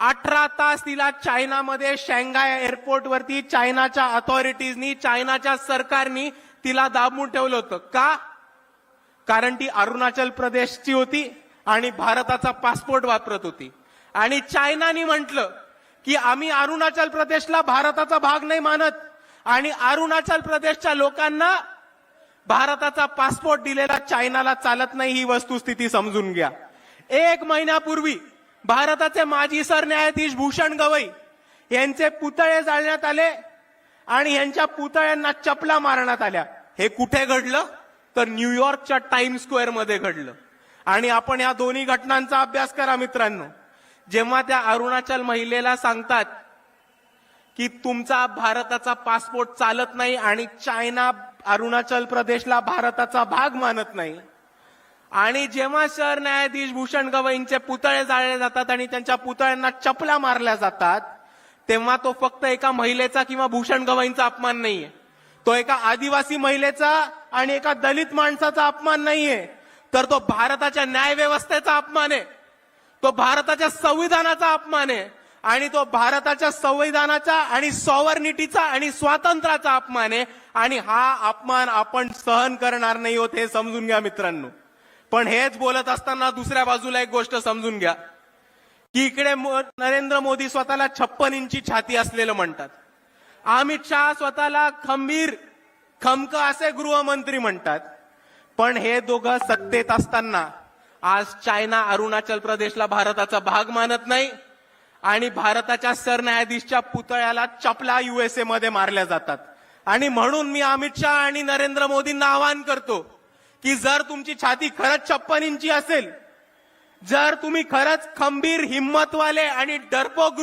18 तास तिला चायनामध्ये शंघाय एअरपोर्ट वरती चायनाच्या अथॉरिटीजनी, चायनाच्या सरकारनी तिला दाबून ठेवलं होतं. का? कारण ती अरुणाचल प्रदेशची होती आणि भारताचा पासपोर्ट वापरत होती. आणि चायनाने म्हटलं की आम्ही अरुणाचल प्रदेशला भारताचा भाग नाही मानत आणि अरुणाचल प्रदेशच्या लोकांना भारताचा पासपोर्ट दिलेला चायनाला चालत नाही. ही वस्तुस्थिती समजून घ्या. 1 महिन्यापूर्वी भारताचे माजी सरन्यायाधीश भूषण गवई यांचे पुतळे जाळण्यात आले आणि यांच्या पुतळ्यांना चपला मारण्यात आल्या. हे कुठे घडलं? तर न्यूयॉर्कच्या टाइम स्क्वेअर मध्ये घडलं. आणि आपण या दोन्ही घटनांचा अभ्यास करा मित्रांनो. जेव्हा त्या अरुणाचल महिलेला सांगतात की तुमचा भारताचा पासपोर्ट चालत नाही आणि चायना अरुणाचल प्रदेशला भारताचा भाग मानत नाही, आणि जेव्हा सरन्यायाधीश भूषण गवईंचे पुतळे जाळले जातात आणि त्यांच्या पुतळ्यांना चपला मारल्या जातात, तेव्हा तो फक्त एका महिलेचा किंवा भूषण गवईंचा अपमान नाहीये. तो एका आदिवासी महिलेचा आणि एका दलित माणसाचा अपमान नाहीये, तर तो भारताच्या न्यायव्यवस्थेचा अपमान आहे. तो भारताच्या संविधानाचा अपमान आहे आणि तो भारताच्या संविधानाचा आणि सॉव्हर्निटीचा आणि स्वातंत्र्याचा अपमान आहे. आणि हा अपमान आपण सहन करणार नाही होत, हे समजून घ्या मित्रांनो. पण हेच बोलत असताना दुसऱ्या बाजूला एक गोष्ट समजून घ्या की इकडे नरेंद्र मोदी स्वतःला 56 इंची छाती असलेलं म्हणतात. अमित शहा स्वतःला खंबीर खमक असे गृहमंत्री म्हणतात. पण हे दोघं सत्तेत असताना आज चायना अरुणाचल प्रदेशला भारताचा भाग मानत नाही आणि भारताच्या सरन्यायाधीशच्या पुतळ्याला चपला USA मध्ये मारल्या जातात. आणि म्हणून मी अमित शहा आणि नरेंद्र मोदींना आवाहन करतो की जर तुमची छाती खरंच 56 इंची असेल, जर तुम्ही खरंच खंबीर हिम्मतवाले आणि डरपोक